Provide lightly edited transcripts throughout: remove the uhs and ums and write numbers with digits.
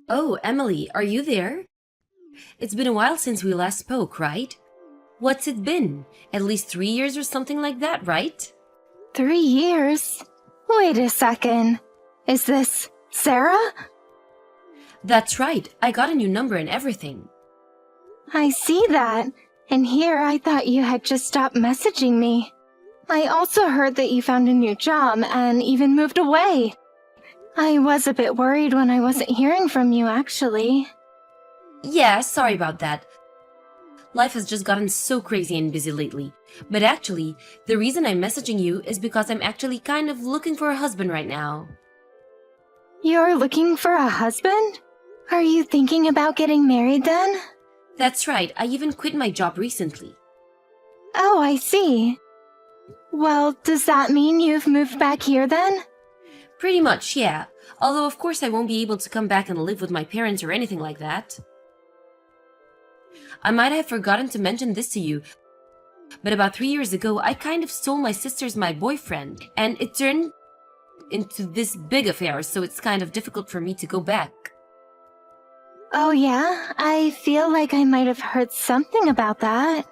Oh, Emily, are you there? It's been a while since we last spoke, right? What's it been? At least 3 years or something like that, right? 3 years? Wait a second. Is this Sarah? That's right, I got a new number and everything. I see that. And here I thought you had just stopped messaging me. I also heard that you found a new job and even moved away. I was a bit worried when I wasn't hearing from you, actually. Yeah, sorry about that. Life has just gotten so crazy and busy lately. But actually, the reason I'm messaging you is because I'm actually kind of looking for a husband right now. You're looking for a husband? Are you thinking about getting married then? That's right, I even quit my job recently. Oh, I see. Well, does that mean you've moved back here then? Pretty much, yeah. Although of course I won't be able to come back and live with my parents or anything like that. I might have forgotten to mention this to you, but about 3 years ago I kind of stole my my boyfriend, and it turned into this big affair, so it's kind of difficult for me to go back. Oh yeah? I feel like I might have heard something about that.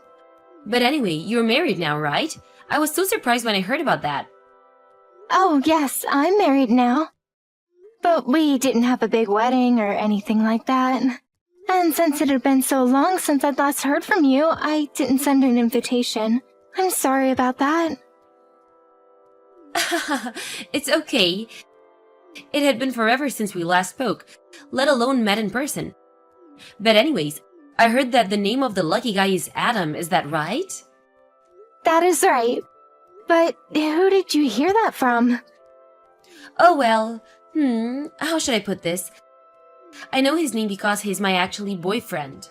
But anyway, you're married now, right? I was so surprised when I heard about that. Oh yes, I'm married now. But we didn't have a big wedding or anything like that. And since it had been so long since I'd last heard from you, I didn't send an invitation. I'm sorry about that. It's okay. It had been forever since we last spoke, let alone met in person. But anyways, I heard that the name of the lucky guy is Adam, is that right? That is right. But who did you hear that from? Oh well, how should I put this? I know his name because he's my actually boyfriend.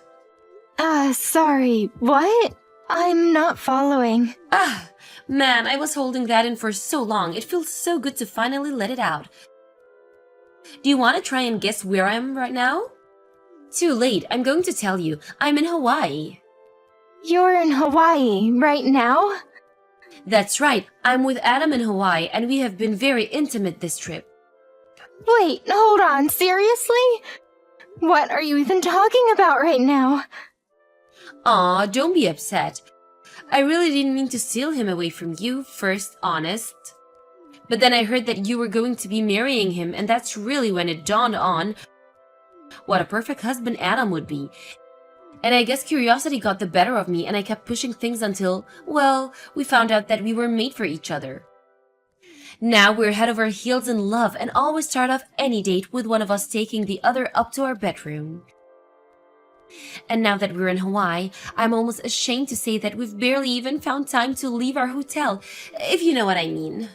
Sorry, what? I'm not following. Man, I was holding that in for so long. It feels so good to finally let it out. Do you want to try and guess where I am right now? Too late, I'm going to tell you. I'm in Hawaii. You're in Hawaii right now? That's right, I'm with Adam in Hawaii and we have been very intimate this trip. Wait, hold on, seriously? What are you even talking about right now? Aw, don't be upset. I really didn't mean to steal him away from you, first, honest. But then I heard that you were going to be marrying him, and that's really when it dawned on what a perfect husband Adam would be. And I guess curiosity got the better of me and I kept pushing things until, well, we found out that we were made for each other. Now we're head over heels in love and always start off any date with one of us taking the other up to our bedroom. And now that we're in Hawaii, I'm almost ashamed to say that we've barely even found time to leave our hotel, if you know what I mean.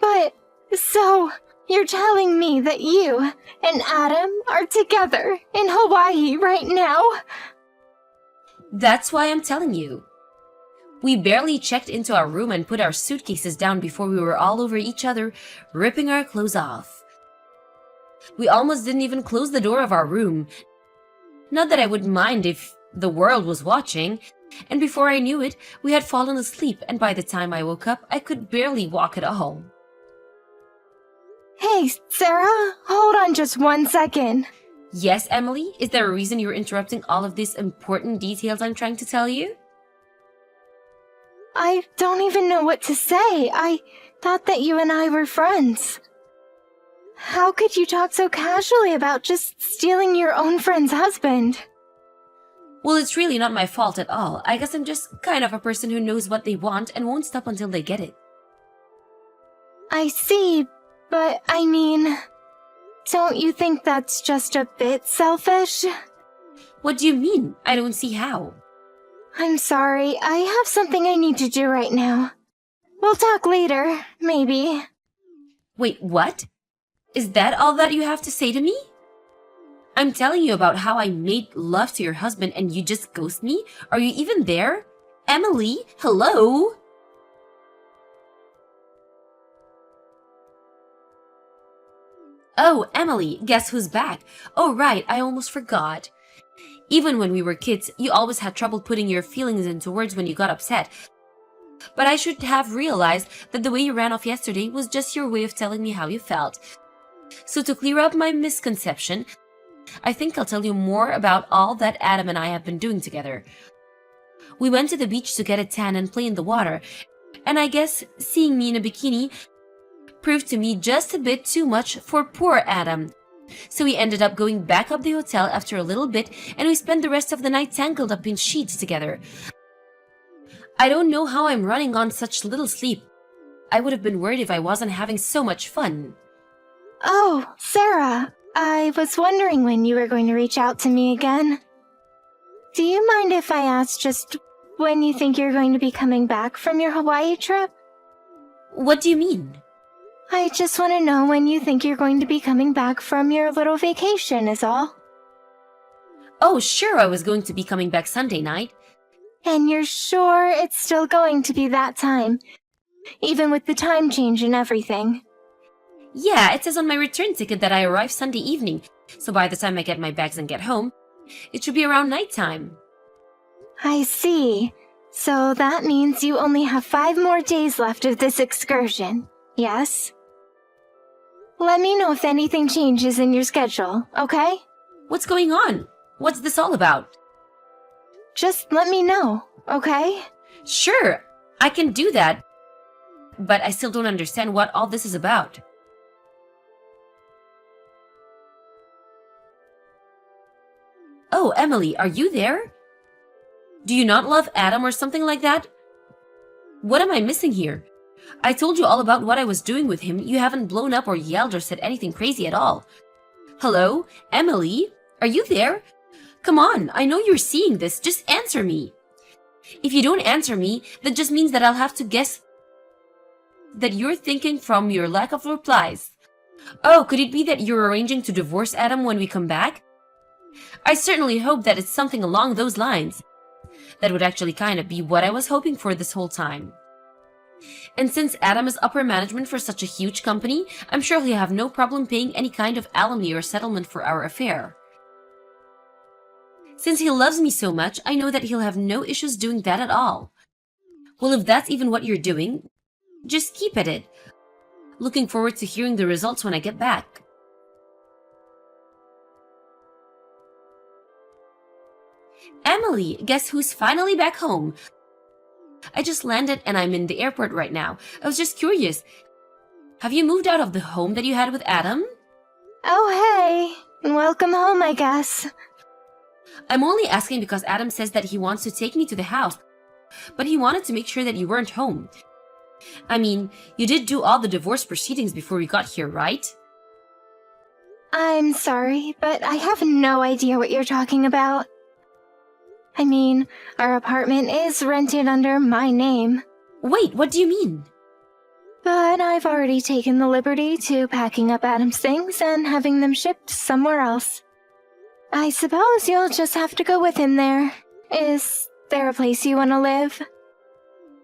But, so, you're telling me that you and Adam are together in Hawaii right now? That's why I'm telling you. We barely checked into our room and put our suitcases down before we were all over each other, ripping our clothes off. We almost didn't even close the door of our room. Not that I would mind if the world was watching. And before I knew it, we had fallen asleep, and by the time I woke up, I could barely walk at all. Hey, Sarah, hold on just 1 second. Yes, Emily? Is there a reason you're interrupting all of these important details I'm trying to tell you? I don't even know what to say. I thought that you and I were friends. How could you talk so casually about just stealing your own friend's husband? Well, it's really not my fault at all. I guess I'm just kind of a person who knows what they want and won't stop until they get it. I see, but I mean, don't you think that's just a bit selfish? What do you mean? I don't see how. I'm sorry, I have something I need to do right now. We'll talk later, maybe. Wait, what? Is that all that you have to say to me? I'm telling you about how I made love to your husband and you just ghost me? Are you even there? Emily, hello? Oh, Emily, guess who's back? Oh, right, I almost forgot. Even when we were kids, you always had trouble putting your feelings into words when you got upset. But I should have realized that the way you ran off yesterday was just your way of telling me how you felt. So to clear up my misconception, I think I'll tell you more about all that Adam and I have been doing together. We went to the beach to get a tan and play in the water, and I guess seeing me in a bikini proved to me just a bit too much for poor Adam. So we ended up going back up the hotel after a little bit, and we spent the rest of the night tangled up in sheets together. I don't know how I'm running on such little sleep. I would have been worried if I wasn't having so much fun. Oh, Sarah, I was wondering when you were going to reach out to me again. Do you mind if I ask just when you think you're going to be coming back from your Hawaii trip? What do you mean? I just want to know when you think you're going to be coming back from your little vacation is all. Oh, sure, I was going to be coming back Sunday night. And you're sure it's still going to be that time, even with the time change and everything? Yeah, it says on my return ticket that I arrive Sunday evening, so by the time I get my bags and get home, it should be around nighttime. I see. So that means you only have 5 more days left of this excursion, yes? Let me know if anything changes in your schedule, okay? What's going on? What's this all about? Just let me know, okay? Sure, I can do that, but I still don't understand what all this is about. Oh, Emily, are you there? Do you not love Adam or something like that? What am I missing here? I told you all about what I was doing with him. You haven't blown up or yelled or said anything crazy at all. Hello? Emily? Are you there? Come on, I know you're seeing this. Just answer me. If you don't answer me, that just means that I'll have to guess that you're thinking from your lack of replies. Oh, could it be that you're arranging to divorce Adam when we come back? I certainly hope that it's something along those lines. That would actually kind of be what I was hoping for this whole time. And since Adam is upper management for such a huge company, I'm sure he'll have no problem paying any kind of alimony or settlement for our affair. Since he loves me so much, I know that he'll have no issues doing that at all. Well, if that's even what you're doing, just keep at it. Looking forward to hearing the results when I get back. Emily, guess who's finally back home? I just landed and I'm in the airport right now. I was just curious. Have you moved out of the home that you had with Adam? Oh, hey. Welcome home, I guess. I'm only asking because Adam says that he wants to take me to the house, but he wanted to make sure that you weren't home. I mean, you did do all the divorce proceedings before we got here, right? I'm sorry, but I have no idea what you're talking about. I mean, our apartment is rented under my name. Wait, what do you mean? But I've already taken the liberty to packing up Adam's things and having them shipped somewhere else. I suppose you'll just have to go with him there. Is there a place you want to live?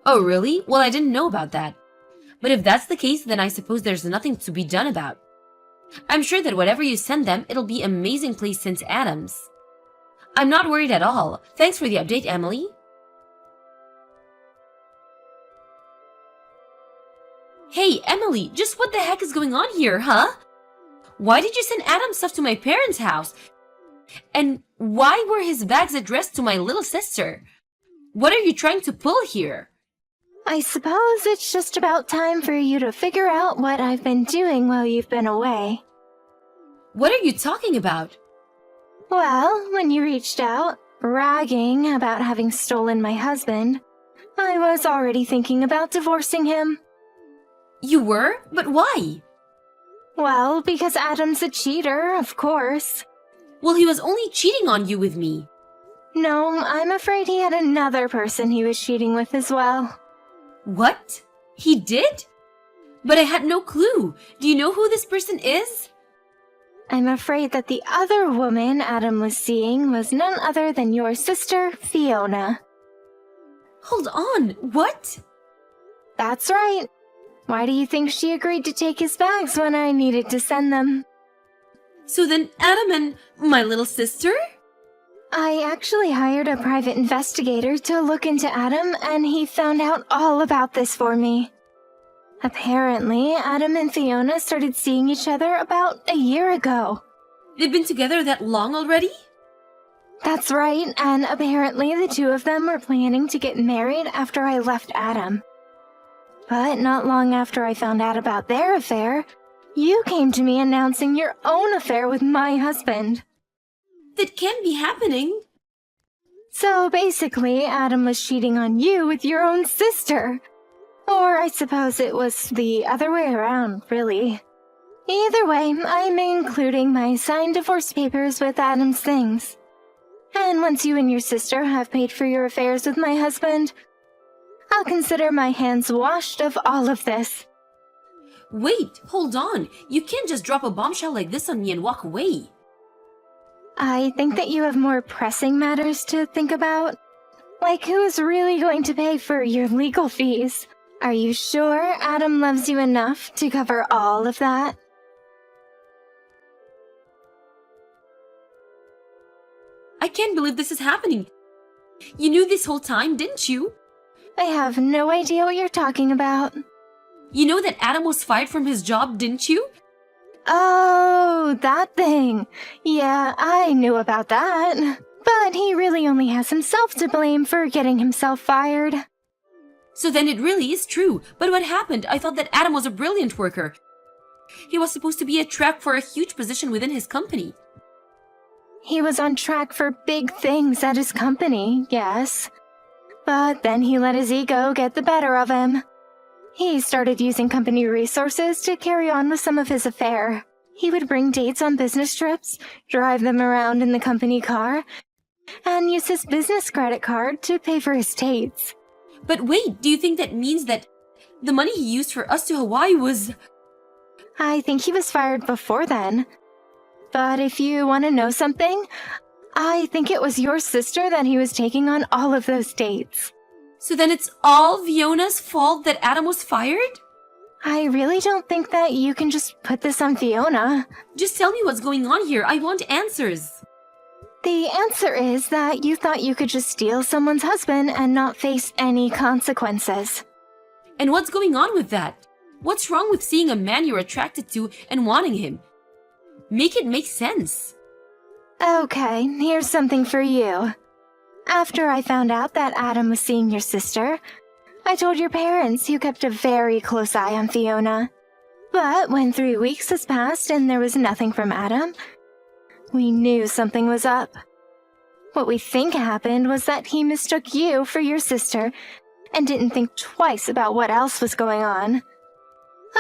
Oh, really? Well, I didn't know about that. But if that's the case, then I suppose there's nothing to be done about. I'm sure that whatever you send them, it'll be an amazing place since Adam's. I'm not worried at all. Thanks for the update, Emily. Hey, Emily, just what the heck is going on here, huh? Why did you send Adam's stuff to my parents' house? And why were his bags addressed to my little sister? What are you trying to pull here? I suppose it's just about time for you to figure out what I've been doing while you've been away. What are you talking about? Well, when you reached out, bragging about having stolen my husband, I was already thinking about divorcing him. You were? But why? Well, because Adam's a cheater, of course. Well, he was only cheating on you with me. No, I'm afraid he had another person he was cheating with as well. What? He did? But I had no clue. Do you know who this person is? I'm afraid that the other woman Adam was seeing was none other than your sister, Fiona. Hold on, what? That's right. Why do you think she agreed to take his bags when I needed to send them? So then Adam and my little sister? I actually hired a private investigator to look into Adam, and he found out all about this for me. Apparently, Adam and Fiona started seeing each other about a year ago. They've been together that long already? That's right, and apparently the two of them were planning to get married after I left Adam. But not long after I found out about their affair, you came to me announcing your own affair with my husband. That can't be happening. So basically, Adam was cheating on you with your own sister. Or I suppose it was the other way around, really. Either way, I'm including my signed divorce papers with Adam's things. And once you and your sister have paid for your affairs with my husband, I'll consider my hands washed of all of this. Wait, hold on. You can't just drop a bombshell like this on me and walk away. I think that you have more pressing matters to think about. Like who is really going to pay for your legal fees? Are you sure Adam loves you enough to cover all of that? I can't believe this is happening. You knew this whole time, didn't you? I have no idea what you're talking about. You know that Adam was fired from his job, didn't you? Oh, that thing. Yeah, I knew about that. But he really only has himself to blame for getting himself fired. So then it really is true. But what happened? I thought that Adam was a brilliant worker. He was supposed to be a track for a huge position within his company. He was on track for big things at his company, yes. But then he let his ego get the better of him. He started using company resources to carry on with some of his affair. He would bring dates on business trips, drive them around in the company car, and use his business credit card to pay for his dates. But wait, do you think that means that the money he used for us to Hawaii was... I think he was fired before then. But if you want to know something, I think it was your sister that he was taking on all of those dates. So then it's all Fiona's fault that Adam was fired? I really don't think that you can just put this on Fiona. Just tell me what's going on here. I want answers. The answer is that you thought you could just steal someone's husband and not face any consequences. And what's going on with that? What's wrong with seeing a man you're attracted to and wanting him? Make it make sense. Okay, here's something for you. After I found out that Adam was seeing your sister, I told your parents, who kept a very close eye on Fiona. But when 3 weeks has passed and there was nothing from Adam, we knew something was up. What we think happened was that he mistook you for your sister and didn't think twice about what else was going on.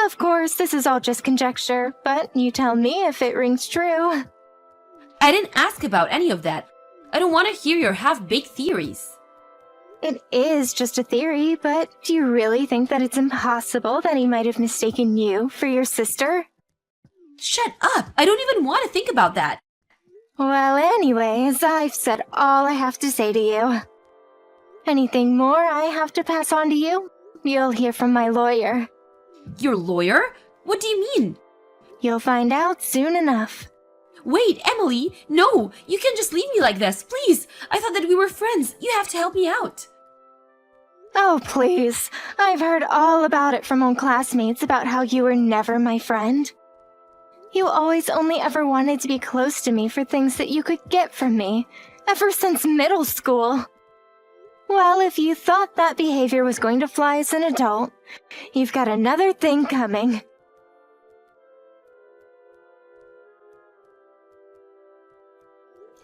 Of course, this is all just conjecture, but you tell me if it rings true. I didn't ask about any of that. I don't want to hear your half-baked theories. It is just a theory, but do you really think that it's impossible that he might have mistaken you for your sister? Shut up! I don't even want to think about that. Well, anyways, I've said all I have to say to you. Anything more I have to pass on to you, you'll hear from my lawyer. Your lawyer? What do you mean? You'll find out soon enough. Wait, Emily! No! You can't just leave me like this, please! I thought that we were friends. You have to help me out. Oh, please. I've heard all about it from old classmates about how you were never my friend. You always only ever wanted to be close to me for things that you could get from me, ever since middle school. Well, if you thought that behavior was going to fly as an adult, you've got another thing coming.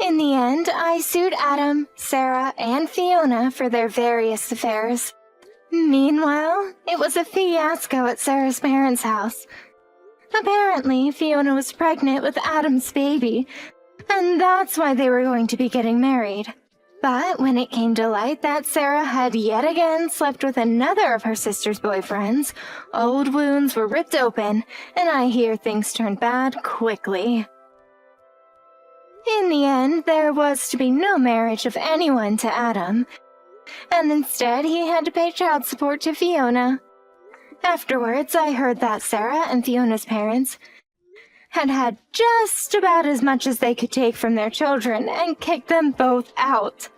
In the end, I sued Adam, Sarah, and Fiona for their various affairs. Meanwhile, it was a fiasco at Sarah's parents' house. Apparently, Fiona was pregnant with Adam's baby, and that's why they were going to be getting married. But when it came to light that Sarah had yet again slept with another of her sister's boyfriends, old wounds were ripped open, and I hear things turned bad quickly. In the end, there was to be no marriage of anyone to Adam, and instead he had to pay child support to Fiona. Afterwards, I heard that Sarah and Fiona's parents had had just about as much as they could take from their children and kicked them both out.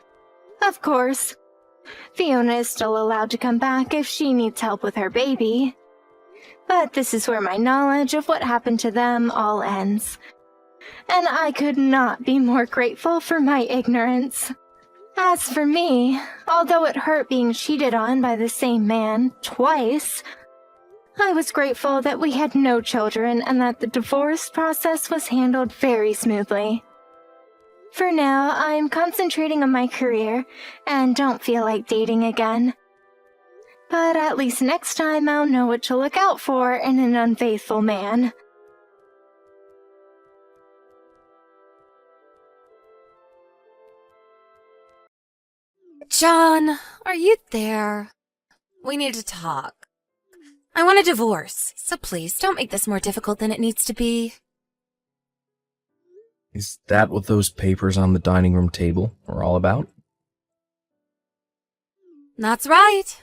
Of course, Fiona is still allowed to come back if she needs help with her baby. But this is where my knowledge of what happened to them all ends. And I could not be more grateful for my ignorance. As for me, although it hurt being cheated on by the same man twice, I was grateful that we had no children and that the divorce process was handled very smoothly. For now, I'm concentrating on my career and don't feel like dating again. But at least next time I'll know what to look out for in an unfaithful man. John, are you there? We need to talk. I want a divorce, so please don't make this more difficult than it needs to be. Is that what those papers on the dining room table are all about? That's right.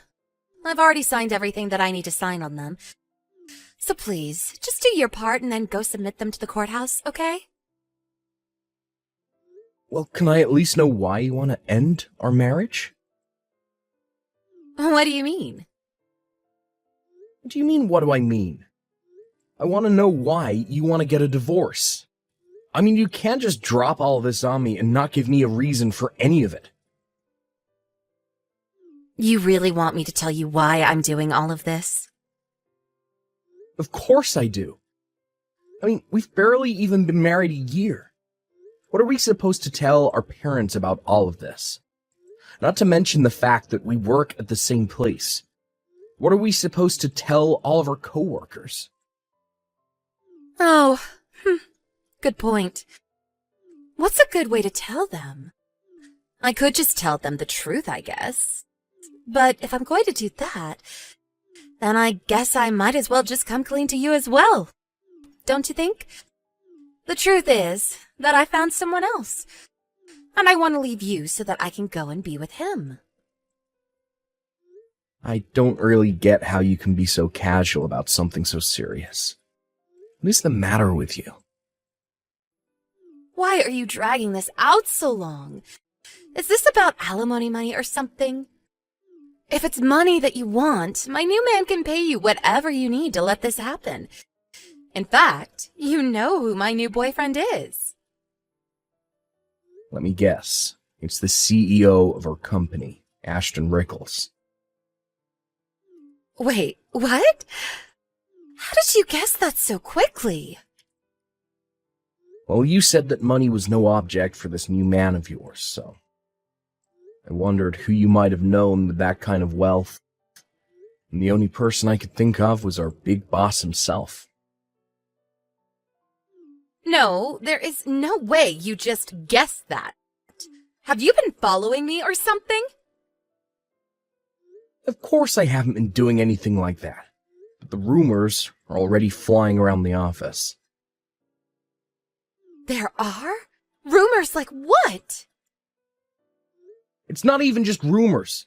I've already signed everything that I need to sign on them. So please, just do your part and then go submit them to the courthouse, okay? Well, can I at least know why you want to end our marriage? What do you mean? What do you mean, what do I mean? I want to know why you want to get a divorce. I mean, you can't just drop all of this on me and not give me a reason for any of it. You really want me to tell you why I'm doing all of this? Of course I do. I mean, we've barely even been married a year. What are we supposed to tell our parents about all of this? Not to mention the fact that we work at the same place. What are we supposed to tell all of our coworkers? Oh, good point. What's a good way to tell them? I could just tell them the truth, I guess. But if I'm going to do that, then I guess I might as well just come clean to you as well. Don't you think? The truth is that I found someone else, and I want to leave you so that I can go and be with him. I don't really get how you can be so casual about something so serious. What is the matter with you? Why are you dragging this out so long? Is this about alimony money or something? If it's money that you want, my new man can pay you whatever you need to let this happen. In fact, you know who my new boyfriend is. Let me guess. It's the CEO of our company, Ashton Rickles. Wait, what? How did you guess that so quickly? Well, you said that money was no object for this new man of yours, so I wondered who you might have known with that kind of wealth. And the only person I could think of was our big boss himself. No, there is no way you just guessed that. Have you been following me or something? Of course I haven't been doing anything like that, but the rumors are already flying around the office. There are? Rumors like what? It's not even just rumors.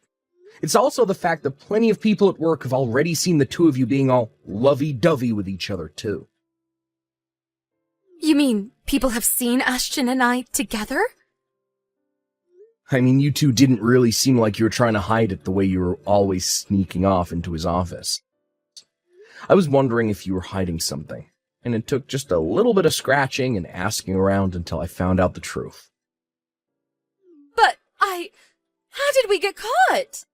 It's also the fact that plenty of people at work have already seen the two of you being all lovey-dovey with each other, too. You mean people have seen Ashton and I together? I mean, you two didn't really seem like you were trying to hide it the way you were always sneaking off into his office. I was wondering if you were hiding something, and it took just a little bit of scratching and asking around until I found out the truth. But how did we get caught?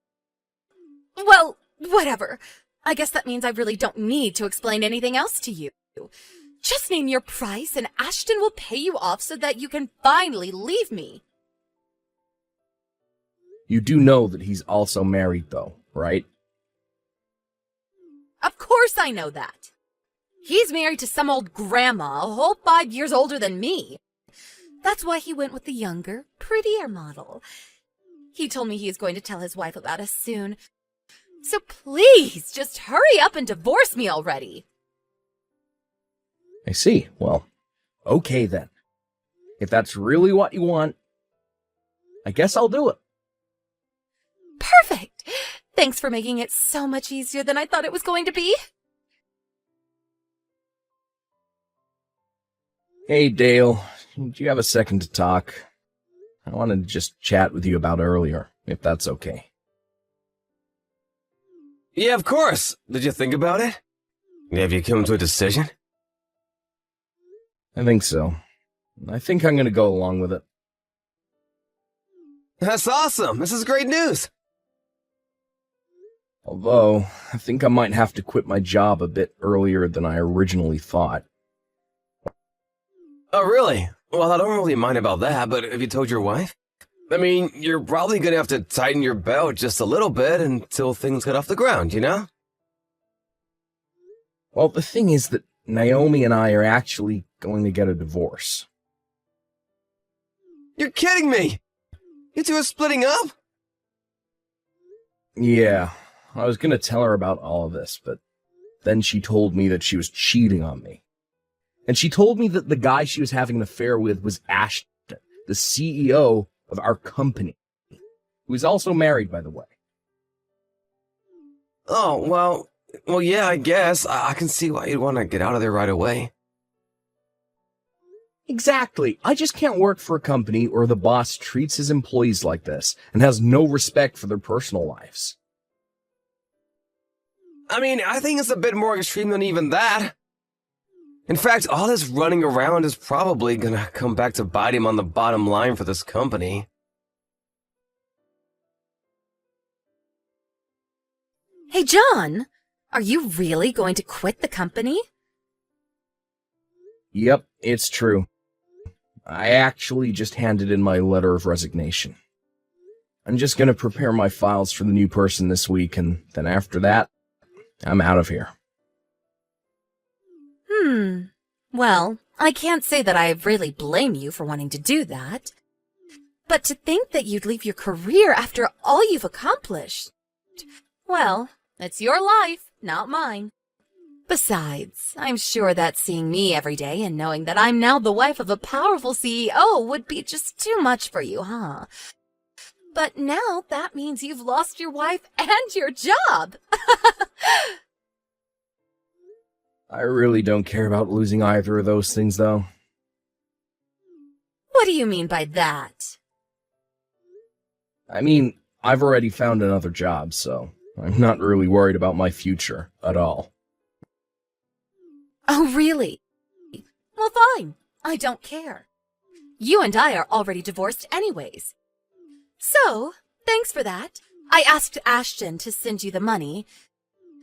Well, whatever. I guess that means I really don't need to explain anything else to you. Just name your price and Ashton will pay you off so that you can finally leave me. You do know that he's also married, though, right? Of course I know that. He's married to some old grandma, a whole 5 years older than me. That's why he went with the younger, prettier model. He told me he is going to tell his wife about us soon. So please, just hurry up and divorce me already. I see. Well, okay then. If that's really what you want, I guess I'll do it. Perfect! Thanks for making it so much easier than I thought it was going to be. Hey, Dale. Do you have a second to talk? I wanted to just chat with you about earlier, if that's okay. Yeah, of course. Did you think about it? Have you come to a decision? I think so. I think I'm gonna go along with it. That's awesome! This is great news! Although, I think I might have to quit my job a bit earlier than I originally thought. Oh, really? Well, I don't really mind about that, but have you told your wife? I mean, you're probably gonna have to tighten your belt just a little bit until things get off the ground, you know? Well, the thing is that Naomi and I are actually going to get a divorce. You're kidding me! You two are splitting up? Yeah, I was gonna tell her about all of this, but then she told me that she was cheating on me. And she told me that the guy she was having an affair with was Ashton, the CEO of our company, who is also married, by the way. Oh, well, yeah, I guess. I can see why you'd want to get out of there right away. Exactly. I just can't work for a company where the boss treats his employees like this and has no respect for their personal lives. I mean, I think it's a bit more extreme than even that. In fact, all this running around is probably gonna come back to bite him on the bottom line for this company. Hey, John, are you really going to quit the company? Yep, it's true. I actually just handed in my letter of resignation. I'm just gonna prepare my files for the new person this week, and then after that, I'm out of here. Well, I can't say that I really blame you for wanting to do that. But to think that you'd leave your career after all you've accomplished, well, it's your life, not mine. Besides, I'm sure that seeing me every day and knowing that I'm now the wife of a powerful CEO would be just too much for you, huh? But now that means you've lost your wife and your job. I really don't care about losing either of those things, though. What do you mean by that? I mean, I've already found another job, so I'm not really worried about my future at all. Oh, really? Well, fine. I don't care. You and I are already divorced anyways. So, thanks for that. I asked Ashton to send you the money.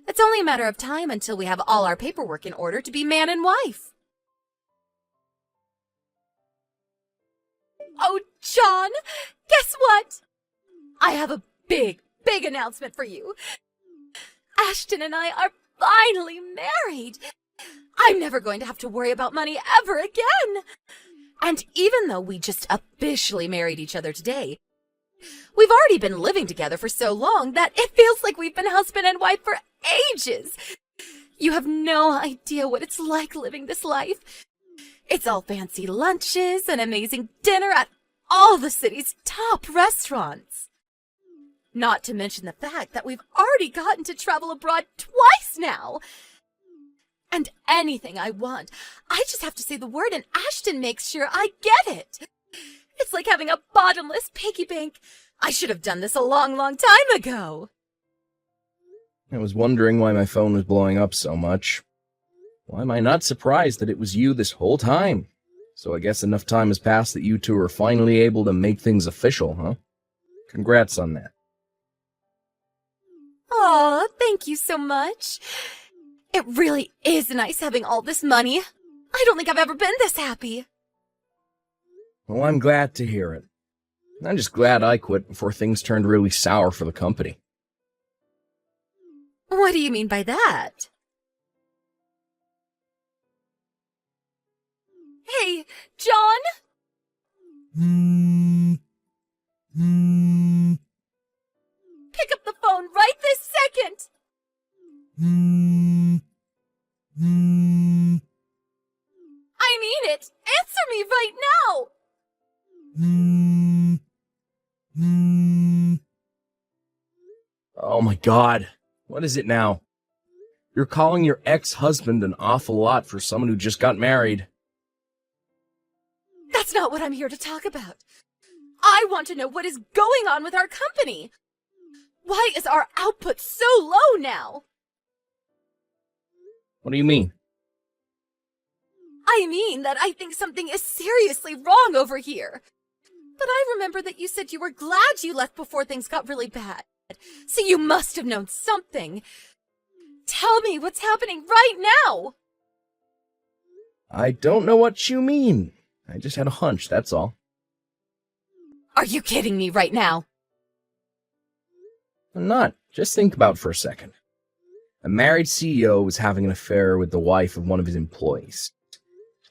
It's only a matter of time until we have all our paperwork in order to be man and wife. Oh, John, guess what? I have a big announcement for you. Ashton and I are finally married. I'm never going to have to worry about money ever again. And even though we just officially married each other today, we've already been living together for so long that it feels like we've been husband and wife for ages. You have no idea what it's like living this life. It's all fancy lunches and amazing dinner at all the city's top restaurants. Not to mention the fact that we've already gotten to travel abroad twice now. And anything I want, I just have to say the word and Ashton makes sure I get it. It's like having a bottomless piggy bank. I should have done this a long time ago. I was wondering why my phone was blowing up so much. Why am I not surprised that it was you this whole time? So I guess enough time has passed that you two are finally able to make things official, huh? Congrats on that. Aw, thank you so much. It really is nice having all this money. I don't think I've ever been this happy. Well, I'm glad to hear it. I'm just glad I quit before things turned really sour for the company. What do you mean by that? Hey, John? Pick up the phone right this second! I mean it! Answer me right now! Oh my god. What is it now? You're calling your ex-husband an awful lot for someone who just got married. That's not what I'm here to talk about. I want to know what is going on with our company. Why is our output so low now? What do you mean? I mean that I think something is seriously wrong over here. But I remember that you said you were glad you left before things got really bad. So you must have known something. Tell me what's happening right now! I don't know what you mean. I just had a hunch, that's all. Are you kidding me right now? I'm not. Just think about it for a second. A married CEO was having an affair with the wife of one of his employees.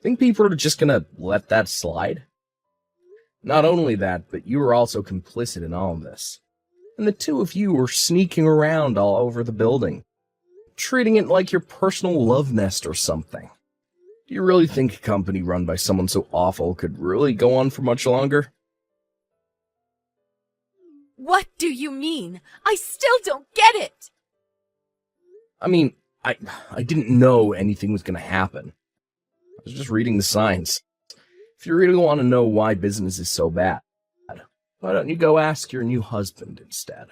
Think people are just gonna let that slide? Not only that, but you were also complicit in all of this. And the two of you were sneaking around all over the building, treating it like your personal love nest or something. Do you really think a company run by someone so awful could really go on for much longer? What do you mean? I still don't get it! I mean, I didn't know anything was gonna happen. I was just reading the signs. If you really want to know why business is so bad, why don't you go ask your new husband instead?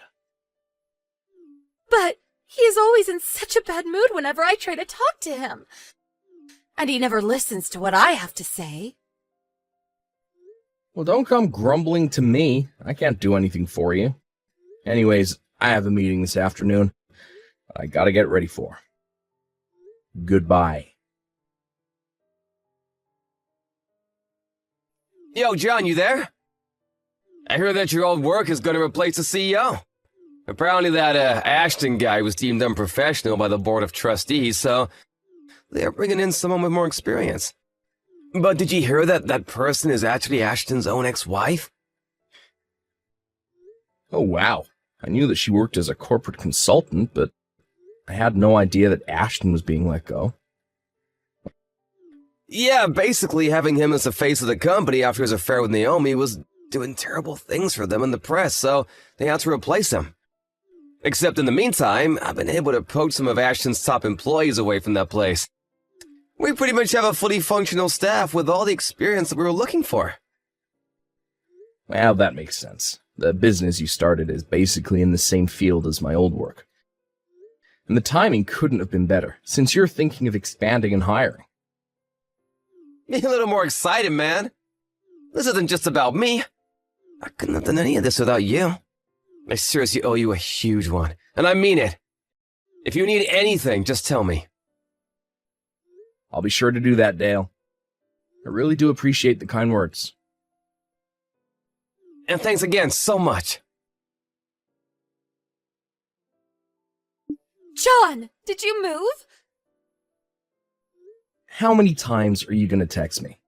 But he is always in such a bad mood whenever I try to talk to him. And he never listens to what I have to say. Well, don't come grumbling to me. I can't do anything for you. Anyways, I have a meeting this afternoon I gotta get ready for. Goodbye. Yo, John, you there? I heard that your old work is going to replace the CEO. Apparently that Ashton guy was deemed unprofessional by the Board of Trustees, so they're bringing in someone with more experience. But did you hear that that person is actually Ashton's own ex-wife? Oh, wow. I knew that she worked as a corporate consultant, but I had no idea that Ashton was being let go. Yeah, basically having him as the face of the company after his affair with Naomi was doing terrible things for them in the press, so they had to replace him. Except in the meantime, I've been able to poach some of Ashton's top employees away from that place. We pretty much have a fully functional staff with all the experience that we were looking for. Well, that makes sense. The business you started is basically in the same field as my old work. And the timing couldn't have been better, since you're thinking of expanding and hiring. Be a little more excited, man. This isn't just about me. I couldn't have done any of this without you. I seriously owe you a huge one, and I mean it. If you need anything, just tell me. I'll be sure to do that, Dale. I really do appreciate the kind words. And thanks again so much. John, did you move? How many times are you going to text me?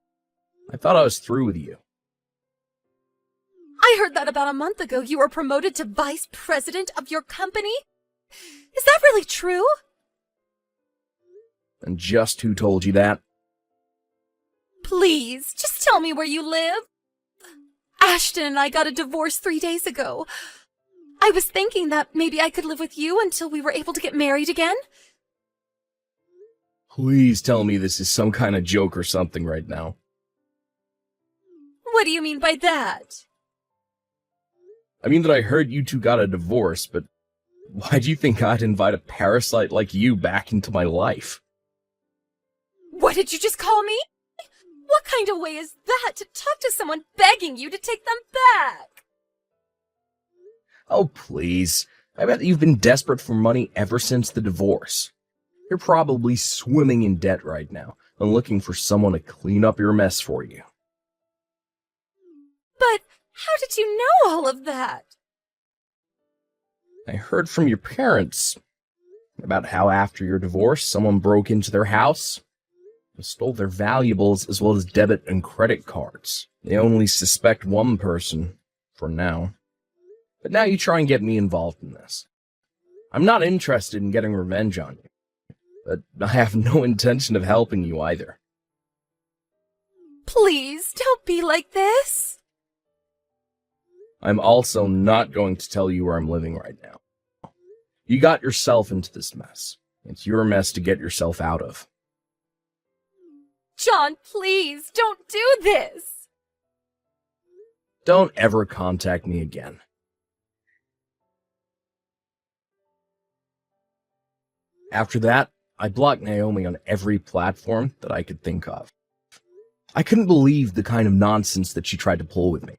I thought I was through with you. I heard that about a month ago you were promoted to vice president of your company. Is that really true? And just who told you that? Please, just tell me where you live. Ashton and I got a divorce 3 days ago. I was thinking that maybe I could live with you until we were able to get married again. Please tell me this is some kind of joke or something right now. What do you mean by that? I mean that I heard you two got a divorce, but why do you think I'd invite a parasite like you back into my life? What did you just call me? What kind of way is that to talk to someone begging you to take them back? Oh, please. I bet that you've been desperate for money ever since the divorce. You're probably swimming in debt right now and looking for someone to clean up your mess for you. But how did you know all of that? I heard from your parents about how after your divorce, someone broke into their house and stole their valuables as well as debit and credit cards. They only suspect one person for now. But now you try and get me involved in this. I'm not interested in getting revenge on you, but I have no intention of helping you either. Please, don't be like this. I'm also not going to tell you where I'm living right now. You got yourself into this mess. It's your mess to get yourself out of. John, please, don't do this. Don't ever contact me again. After that, I blocked Naomi on every platform that I could think of. I couldn't believe the kind of nonsense that she tried to pull with me.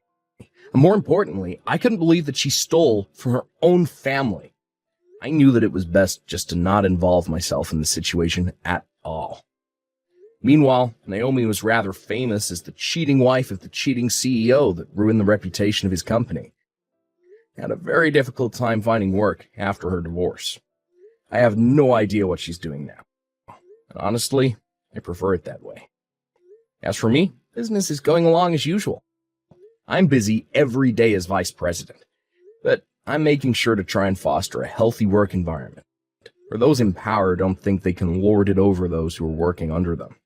And more importantly, I couldn't believe that she stole from her own family. I knew that it was best just to not involve myself in the situation at all. Meanwhile, Naomi was rather famous as the cheating wife of the cheating CEO that ruined the reputation of his company. He had a very difficult time finding work after her divorce. I have no idea what she's doing now. And honestly, I prefer it that way. As for me, business is going along as usual. I'm busy every day as vice president, but I'm making sure to try and foster a healthy work environment where those in power don't think they can lord it over those who are working under them.